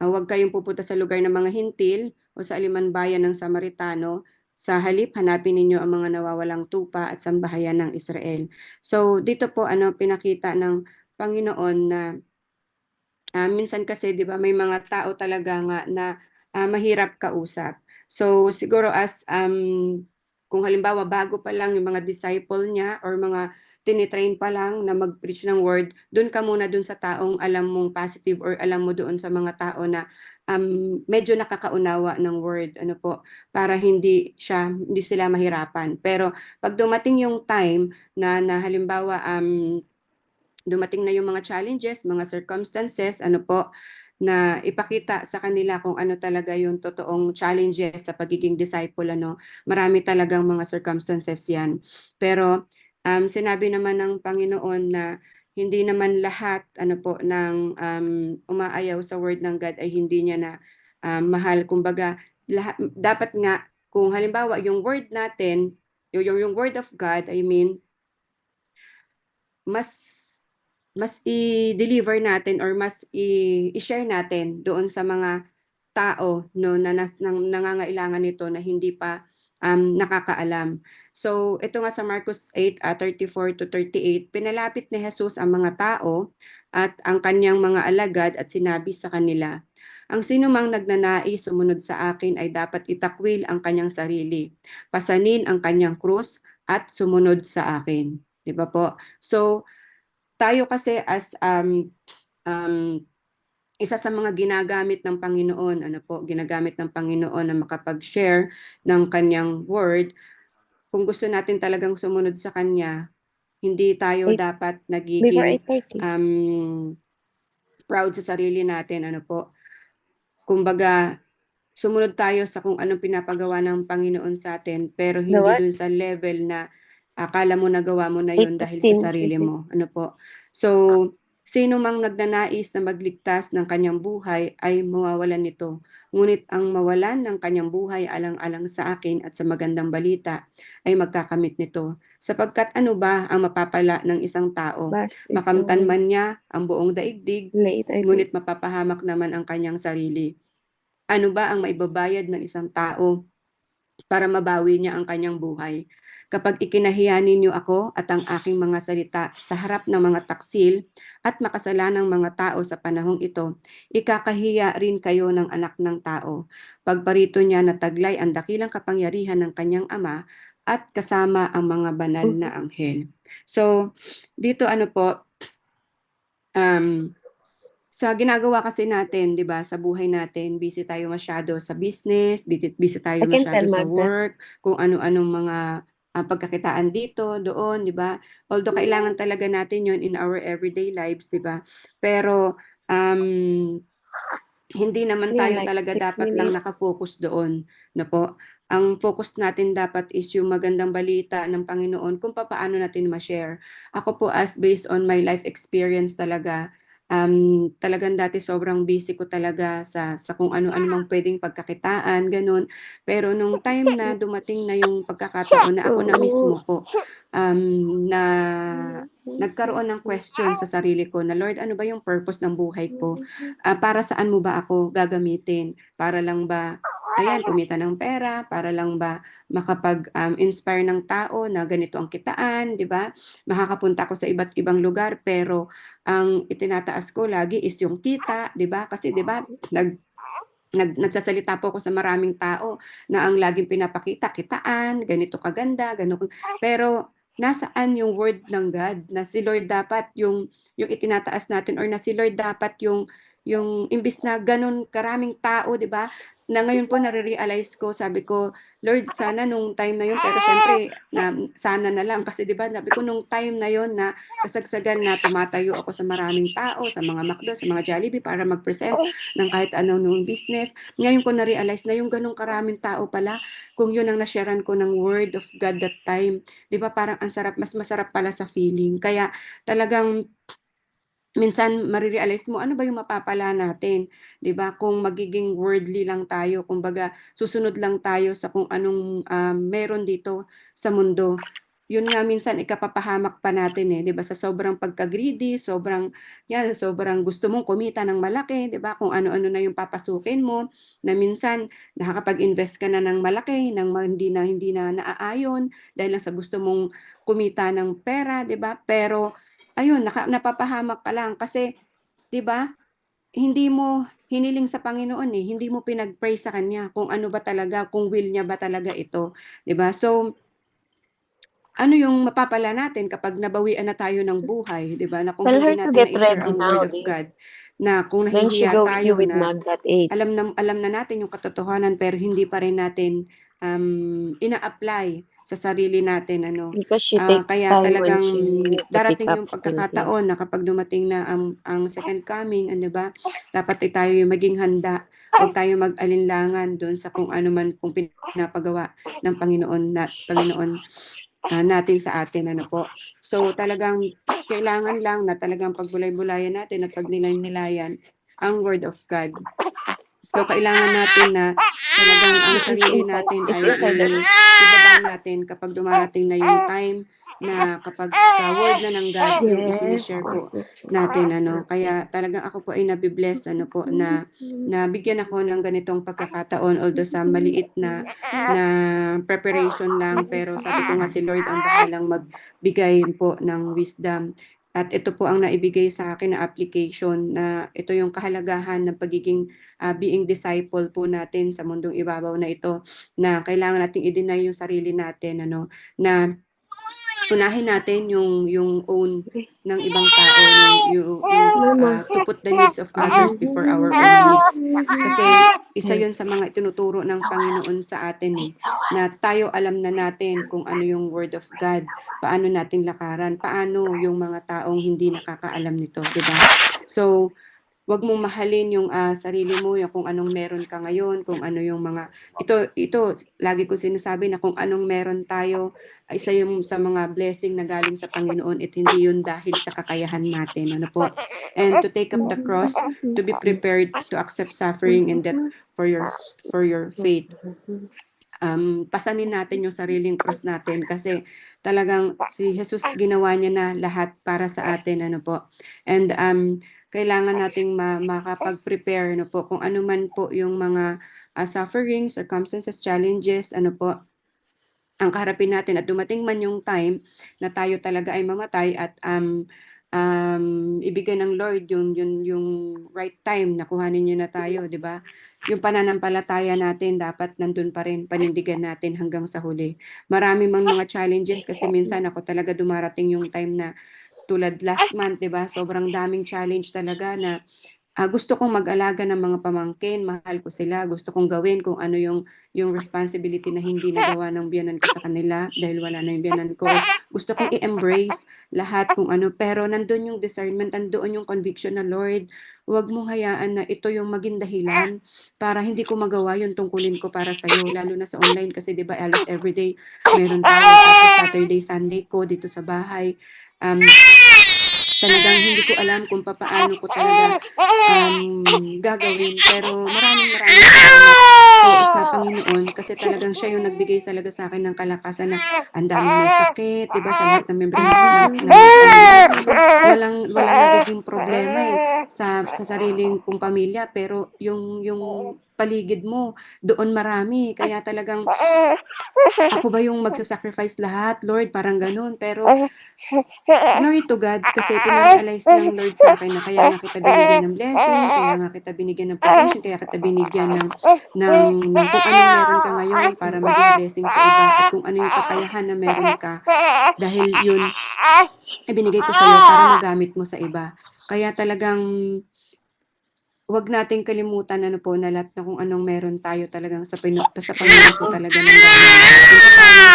Huwag kayong pupunta sa lugar ng mga hintil o sa aliman bayan ng Samaritano. Sa halip, hanapin ninyo ang mga nawawalang tupa at sambahayan ng Israel. So, dito po pinakita ng Panginoon na minsan kasi 'di ba may mga tao talaga nga na mahirap kausap. So siguro kung halimbawa bago pa lang yung mga disciple niya or mga tinitrain pa lang na mag-preach ng word, doon ka muna doon sa taong alam mong positive or alam mo doon sa mga tao na medyo nakakaunawa ng word, ano po, para hindi sila mahirapan. Pero pag dumating yung time na halimbawa dumating na yung mga challenges, mga circumstances, ano po, na ipakita sa kanila kung ano talaga yung totoong challenges sa pagiging disciple, ano, marami talagang mga circumstances yan. Pero sinabi naman ng Panginoon na hindi naman lahat ano po ng umaayaw sa word ng God ay hindi niya na mahal. Kumbaga, dapat nga kung halimbawa yung word natin, yung word of God, I mean, mas i-deliver natin or mas i-share natin doon sa mga tao no na nangangailangan nito na hindi pa nakakaalam. So ito nga sa Marcos 8:34 to 38, pinalapit ni Jesus ang mga tao at ang kanyang mga alagad at sinabi sa kanila, ang sinumang nagnanais sumunod sa akin ay dapat itakwil ang kanyang sarili, pasanin ang kanyang krus at sumunod sa akin. 'Di ba po? So tayo kasi as isa sa mga ginagamit ng Panginoon, ano po, ginagamit ng Panginoon na makapag-share ng kanyang word, kung gusto natin talagang sumunod sa kanya, hindi tayo dapat Before nagiging 8:30. proud sa sarili natin, ano po. Kumbaga, sumunod tayo sa kung anong pinapagawa ng Panginoon sa atin, pero The hindi what? dun sa level na akala mo nagawa mo na yun dahil sa 8:15, sarili she said. mo. Ano po? So, sino mang nagnanais na magligtas ng kanyang buhay ay mawawalan nito. Ngunit ang mawalan ng kanyang buhay alang-alang sa akin at sa magandang balita ay magkakamit nito. Sapagkat ano ba ang mapapala ng isang tao? Bus is Makamtan man niya ang buong daigdig, late, I think. ngunit mapapahamak naman ang kanyang sarili. Ano ba ang maibabayad ng isang tao para mabawi niya ang kanyang buhay? Kapag ikinahiya ninyo ako at ang aking mga salita sa harap ng mga taksil at makasalanang mga tao sa panahong ito, ikakahiya rin kayo ng anak ng tao. Pagparito niya na taglay ang dakilang kapangyarihan ng kanyang ama at kasama ang mga banal na anghel. So, dito ano po, sa ginagawa kasi natin, 'di ba, sa buhay natin, busy tayo masyado sa business, busy tayo I can masyado tell sa Magda. work, kung ano-anong mga pagkakitaan dito, doon, 'di ba? Although kailangan talaga natin 'yon in our everyday lives, 'di ba? Pero hindi naman tayo Like talaga 6 dapat lang minutes. nakafocus doon, na po. Ang focus natin dapat is yung magandang balita ng Panginoon kung paano natin ma-share. Ako po as based on my life experience talaga, talagang dati sobrang busy ko talaga sa kung ano-ano mang pwedeng pagkakitaan, ganun. Pero nung time na dumating na yung pagkakataon na ako na mismo po, na nagkaroon ng question sa sarili ko na, Lord, ano ba yung purpose ng buhay ko? Para saan mo ba ako gagamitin? Para lang ba, ayan, kumita ng pera? Para lang ba makapag-inspire ng tao na ganito ang kitaan, di ba? Makakapunta ako sa iba't ibang lugar, pero ang itinataas ko lagi is yung kita, di ba? Kasi di ba, nagsasalita po ako sa maraming tao na ang laging pinapakita, kitaan, ganito kaganda, ganito. Pero nasaan yung word ng God na si Lord dapat yung itinataas natin, or na si Lord dapat yung imbis na ganun karaming tao, 'di ba? Na ngayon po nare-realize ko, sabi ko, Lord, sana nung time na yun, pero syempre sana na lang kasi 'di ba, sabi ko nung time na yun na kasagsagan na tumatayo ako sa maraming tao, sa mga McDo, sa mga Jollibee para mag-present ng kahit anong business. Ngayon ko na-realize na yung ganung karaming tao pala, kung yun ang nasharean ko ng word of God that time, 'di ba, parang ang sarap, mas masarap pala sa feeling. Kaya talagang minsan marirealize mo ano ba yung mapapala natin, 'di ba? Kung magiging worldly lang tayo, kumbaga susunod lang tayo sa kung anong meron dito sa mundo. Yun nga minsan ikapapahamak pa natin 'di ba? Sa sobrang pagka-greedy, sobrang gusto mong kumita ng malaki, 'di ba? Kung ano-ano na yung papasukin mo, na minsan nakakapag-invest ka na ng malaki ng hindi na naaayon dahil lang sa gusto mong kumita ng pera, 'di ba? Pero ayun, napapahamak ka lang kasi 'di ba, hindi mo hiniling sa Panginoon, hindi mo pinag-pray sa kanya kung ano ba talaga, kung will niya ba talaga ito, 'di ba? So, ano yung mapapala natin kapag nabawian na tayo ng buhay, 'di ba? Na kung Tell hindi her to natin get na-i-share ready ang now, word of babe. God, na kung Then she nahihiya go with you tayo with na Mag at 8. alam na natin yung katotohanan pero hindi pa rin natin ina-apply sa sarili natin ano. Because she takes Kaya time when talagang she darating yung pickups and things. pagkakataon na kapag dumating na ang second coming, ano ba? Dapat tayo yung maging handa. Huwag tayong mag-alinlangan doon sa kung ano man pong pinapagawa ng Panginoon natin sa atin, ano po. So talagang kailangan lang na talagang pagbulay-bulayan natin at pagnilay-nilayan ang Word of God. So kailangan natin na talagang ang sarili natin ay ibaba natin kapag dumarating na yung time na kapag sa word na ng God yung isinishare po natin ano. Kaya talagang ako po ay nabibless ano po na bigyan ako ng ganitong pagkakataon, although sa maliit na preparation lang, pero sabi ko nga si Lord ang bahalang magbigay po ng wisdom. At ito po ang naibigay sa akin na application, na ito yung kahalagahan ng pagiging being disciple po natin sa mundong ibabaw na ito, na kailangan nating i-deny yung sarili natin ano, na unahin natin yung own ng ibang tao, yung to put the needs of others before our own needs. Kasi isa yun sa mga tinuturo ng Panginoon sa atin na tayo alam na natin kung ano yung Word of God, paano natin lakaran, paano yung mga taong hindi nakakaalam nito, di ba? So, wag mong mahalin yung sarili mo, yung kung anong meron ka ngayon, kung ano yung mga ito lagi ko sinasabi na kung anong meron tayo ay isa yung sa mga blessing na galing sa Panginoon, at hindi yun dahil sa kakayahan natin, ano po. And to take up the cross, to be prepared to accept suffering and death for your faith. Pasanin natin yung sariling cross natin, kasi talagang si Jesus ginawa niya na lahat para sa atin, ano po. And kailangan nating makapag-prepare, ano po, kung ano man po yung mga sufferings, circumstances, challenges, ano po, ang kaharapin natin, at dumating man yung time na tayo talaga ay mamatay at ibigay ng Lord yung right time na kuhanin niya na tayo, di ba? Yung pananampalataya natin dapat nandun pa rin, panindigan natin hanggang sa huli. Marami mang mga challenges, kasi minsan ako talaga dumarating yung time na tulad last month, 'di ba? Sobrang daming challenge talaga na gusto kong mag-alaga ng mga pamangkin, mahal ko sila, gusto kong gawin kung ano yung responsibility na hindi nagawa ng biyenan ko sa kanila dahil wala na yung biyenan ko. Gusto kong i-embrace lahat kung ano, pero nandun yung discernment, nandoon yung conviction na, Lord, huwag mong hayaan na ito yung maging dahilan para hindi ko magawa yung tungkulin ko para sa'yo, lalo na sa online, kasi 'di ba, alos everyday meron tayo, tapos Saturday, Sunday ko dito sa bahay. Talagang hindi ko alam kung paano ko talaga gagawin, pero maraming salamat po sa Panginoon, kasi talagang siya yung nagbigay talaga sa akin ng kalakasan na ang daming may sakit, 'di ba, sa lahat ng membro ng walang nagiging problema sa sariling kong pamilya, pero yung paligid mo doon marami, kaya talagang ako ba yung magsa-sacrifice lahat, Lord, parang ganun. Pero glory to God, kasi pinag-aalize ng Lord sa akin na kaya nga kita binigyan ng blessing, kaya nga kita binigyan ng provision, kaya kita binigyan ng kung anong meron ka ngayon para maging blessing sa iba, at kung ano yung kakayahan na meron ka, dahil yun ibinigay ko sa iyo para magamit mo sa iba. Kaya talagang wag nating kalimutan, ano po, na lahat na kung anong meron tayo talagang sa Panginoon po talaga ng galing.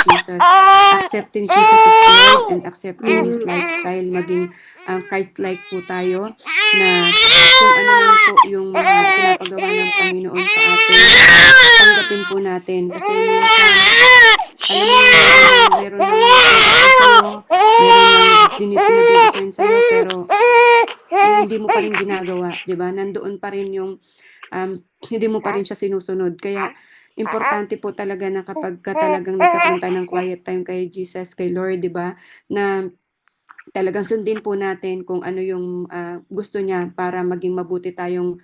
Jesus, accepting Jesus as Lord and accepting His lifestyle, maging Christ-like po tayo, na kung ano man po yung mga pinapagawa ng Panginoon sa atin, tanggapin po natin. Kasi minsan, alam mo, meron ng dinidiscern sa'yo, pero hindi mo pa rin ginagawa, 'di ba? Nandoon pa rin yung hindi mo pa rin siya sinusunod. Kaya importante po talaga na kapag talagang nagkakaroon tayo ng quiet time kay Jesus, kay Lord, 'di ba? Na talagang sundin po natin kung ano yung gusto niya para maging mabuti tayong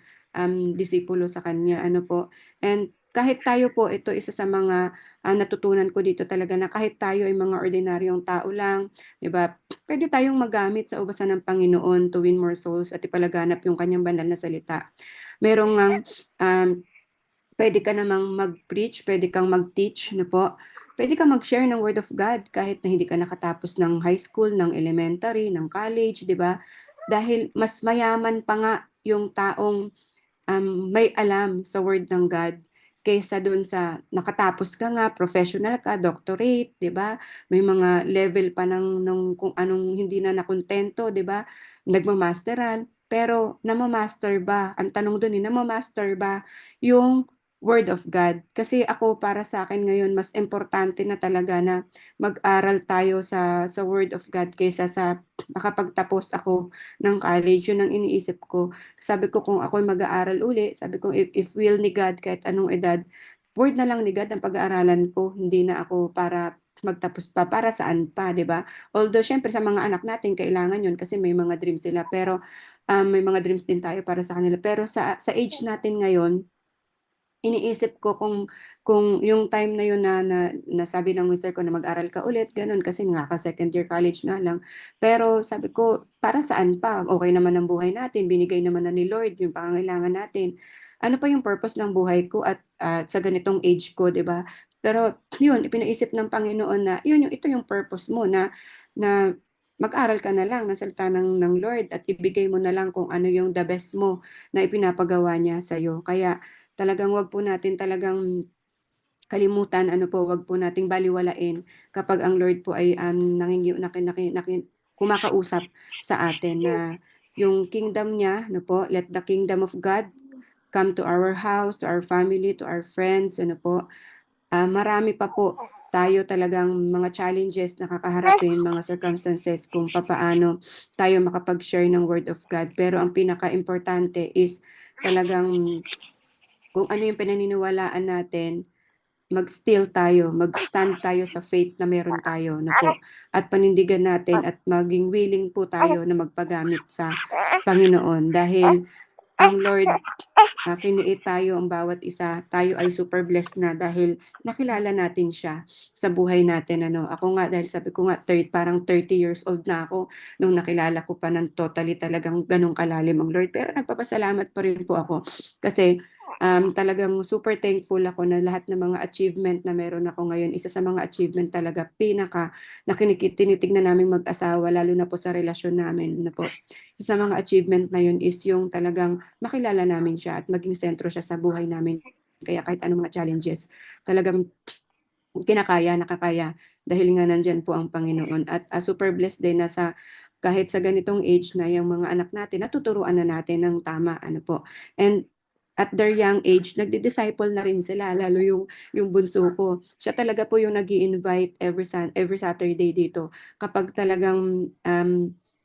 disipulo sa kanya, ano po. And kahit tayo po, ito isa sa mga natutunan ko dito talaga, na kahit tayo ay mga ordinaryong tao lang, 'di ba? Pwede tayong magamit sa ubasan ng Panginoon to win more souls at ipalaganap yung kanyang banal na salita. Merong pwede ka namang mag-preach, pwede kang mag-teach, no po. pwede ka mag-share ng Word of God kahit na hindi ka nakatapos ng high school, ng elementary, ng college, di ba? Dahil mas mayaman pa nga yung taong may alam sa Word ng God kaysa doon sa nakatapos ka nga, professional ka, doctorate, 'di ba? May mga level pa ng kung anong hindi na nakontento, 'di ba? Nagmamasteral, pero namamaster ba? Ang tanong doon namamaster ba yung Word of God? Kasi ako para sa akin ngayon mas importante na talaga na mag-aral tayo sa Word of God kaysa sa makapagtapos ako ng college. Yun ang iniisip ko. Sabi ko kung ako'y mag-aaral uli, sabi ko if will ni God kahit anong edad, word na lang ni God ang pag-aaralan ko, hindi na ako para magtapos pa, para saan pa, di ba? Although, syempre sa mga anak natin, kailangan yun kasi may mga dreams sila, pero may mga dreams din tayo para sa kanila. Pero sa age natin ngayon, iniisip ko kung yung time na yun na nasabi ng mister ko na mag-aral ka ulit, ganun, kasi nga ka second year college nga lang. Pero sabi ko, para saan pa? Okay naman ang buhay natin, binigay naman na ni Lord yung pangangailangan natin. Ano pa yung purpose ng buhay ko at sa ganitong age ko, 'di ba? Pero yun, ipinaisip ng Panginoon na ito yung purpose mo na mag-aral ka na lang ng salita ng Lord at ibigay mo na lang kung ano yung the best mo na ipinapagawa niya sa iyo. Kaya talagang wag po natin talagang kalimutan, wag po nating baliwalain kapag ang Lord po ay kumakausap sa atin na yung kingdom niya, let the kingdom of God come to our house, to our family, to our friends, marami pa po tayo talagang mga challenges na kakaharapin, mga circumstances kung papaano tayo makapag-share ng Word of God. Pero ang pinaka-importante is talagang kung ano yung pinaniniwalaan natin, mag-still tayo, mag-stand tayo sa faith na meron tayo na po at panindigan natin at maging willing po tayo na magpagamit sa Panginoon dahil ang Lord kiniit tayo ang bawat isa. Tayo ay super blessed na dahil nakilala natin siya sa buhay natin. Ako nga, dahil sabi ko nga, parang 30 years old na ako nung nakilala ko pa ng totally talagang ganong kalalim ang Lord. Pero nagpapasalamat pa rin po ako kasi talagang super thankful ako na lahat ng mga achievement na meron ako ngayon. Isa sa mga achievement talaga, na tinitignan namin mag-asawa, lalo na po sa relasyon namin na po. Isa sa mga achievement na yun is yung talagang makilala namin siya at maging sentro siya sa buhay namin. Kaya kahit anong mga challenges, talagang nakakaya dahil nga nandyan po ang Panginoon. At super blessed din na kahit sa ganitong age na yung mga anak natin, natuturuan na natin ng tama. And at their young age, nagdi-disciple na rin sila, lalo yung bunso ko. Siya talaga po yung nag-i-invite every Saturday dito. Kapag talagang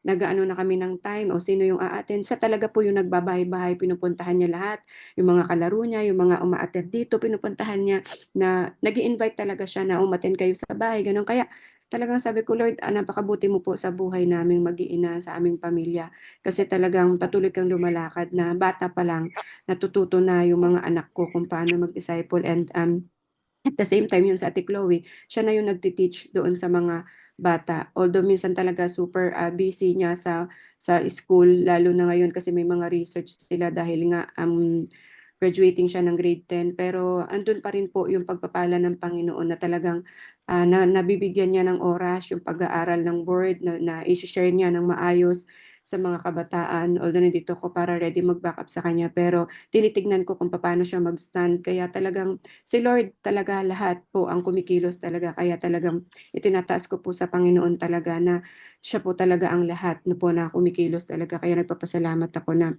nag-aano na kami ng time o sino yung a-attend, siya talaga po yung nagbabahay-bahay, pinupuntahan niya lahat, yung mga kalaro niya, yung mga uma-attend dito, pinupuntahan niya na nag-i-invite talaga siya na umattend kayo sa bahay, ganun. Kaya talagang sabi ko, Lord, napakabuti mo po sa buhay naming mag-iina, sa aming pamilya. Kasi talagang patuloy kang lumalakad na bata pa lang, natututo na yung mga anak ko kung paano mag-disciple. And at the same time, yun sa Ate Chloe, siya na yung nagti-teach doon sa mga bata. Although minsan talaga super busy niya sa school, lalo na ngayon kasi may mga research sila dahil nga graduating siya ng grade 10. Pero andun pa rin po yung pagpapala ng Panginoon na talagang nabibigyan niya ng oras yung pag-aaral ng word na i-share niya ng maayos sa mga kabataan. Although nandito ko para ready mag-back up sa kanya, pero tinitignan ko kung paano siya mag-stand. Kaya talagang si Lord talaga lahat po ang kumikilos talaga. Kaya talagang itinataas ko po sa Panginoon talaga na siya po talaga ang lahat na kumikilos talaga. Kaya nagpapasalamat ako na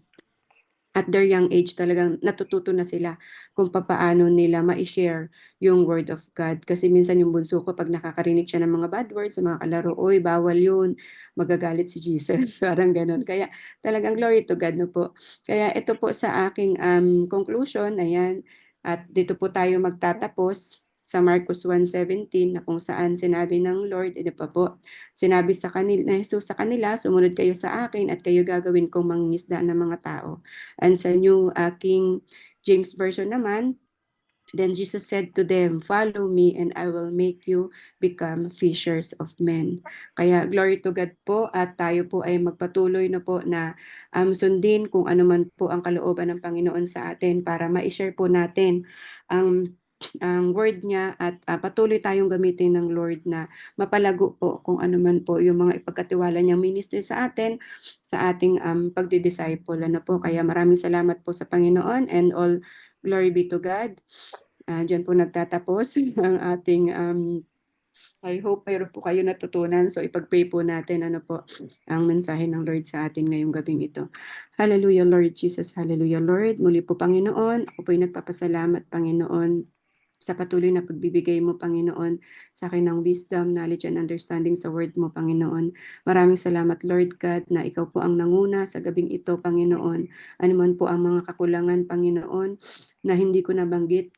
at their young age talagang natututo na sila kung papaano nila ma-share yung word of God. Kasi minsan yung bunso ko, pag nakakarinig siya ng mga bad words sa mga kalaro, oy, bawal yun, magagalit si Jesus. Parang ganun. Kaya talagang glory to God, no po. Kaya ito po sa aking conclusion, ayan. At dito po tayo magtatapos sa Marcos 1:17 na kung saan sinabi ng Lord, pa po, sinabi sa kanila, na Jesus sa kanila, sumunod kayo sa akin at kayo gagawin kong mangingisda ng mga tao. And sa New King James Version naman, then Jesus said to them, follow me and I will make you become fishers of men. Kaya glory to God po at tayo po ay magpatuloy na po na sundin kung ano man po ang kalooban ng Panginoon sa atin para ma-share po natin ang ang word niya at patuloy tayong gamitin ng Lord na mapalago po kung ano man po yung mga ipagkatiwala niyang ministry sa atin sa ating pagdi-disciple. Ano po, kaya maraming salamat po sa Panginoon and all glory be to God. Diyan po nagtatapos ang ating I hope mayroon po kayo natutunan. So ipag-pray po natin ano po ang mensahe ng Lord sa atin ngayong gabing ito. Hallelujah Lord Jesus, hallelujah Lord. Muli po Panginoon, ako po'y nagpapasalamat Panginoon sa patuloy na pagbibigay mo, Panginoon, sa akin ng wisdom, knowledge, and understanding sa word mo, Panginoon. Maraming salamat, Lord God, na ikaw po ang nanguna sa gabing ito, Panginoon. Ano man po ang mga kakulangan, Panginoon, na hindi ko nabanggit,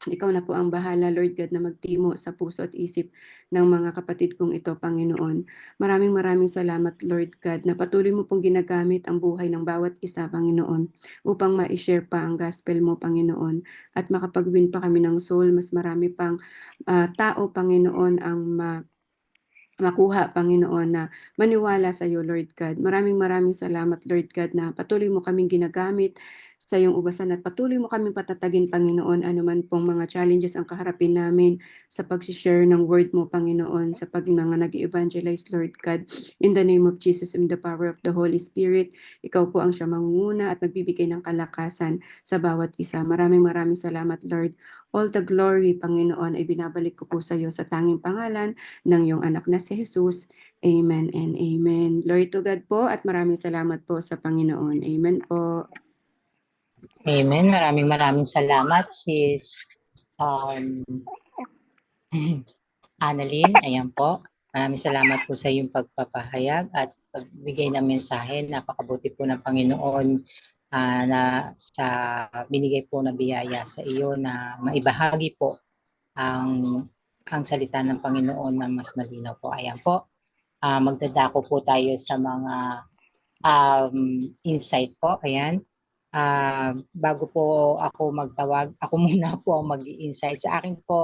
ikaw na po ang bahala, Lord God, na magtimo sa puso at isip ng mga kapatid kong ito, Panginoon. Maraming salamat, Lord God, na patuloy mo pong ginagamit ang buhay ng bawat isa, Panginoon, upang ma-share pa ang gospel mo, Panginoon, at makapag-win pa kami ng soul. Mas marami pang tao, Panginoon, ang makuha, Panginoon, na maniwala sa iyo, Lord God. Maraming salamat, Lord God, na patuloy mo kaming ginagamit sa iyong ubasan at patuloy mo kaming patatagin, Panginoon, anuman pong mga challenges ang kaharapin namin sa pag-share ng word mo, Panginoon, sa mga nag-evangelize, Lord God. In the name of Jesus, in the power of the Holy Spirit, ikaw po ang siya mangunguna at magbibigay ng kalakasan sa bawat isa. Maraming salamat, Lord. All the glory, Panginoon, ay binabalik ko po sa iyo sa tanging pangalan ng iyong anak na si Jesus. Amen and amen. Glory to God po at maraming salamat po sa Panginoon. Amen po. Amen. Maraming salamat, sis Annalyn. Ayan po. Maraming salamat po sa iyong pagpapahayag at pagbigay ng mensahe. Napakabuti po ng Panginoon na sa binigay po na biyaya sa iyo na maibahagi po ang salita ng Panginoon na mas malinaw po. Ayan po. Magdadako po tayo sa mga insight po. Ayan. Bago po ako magtawag, ako muna po ang mag-i-insight sa akin po.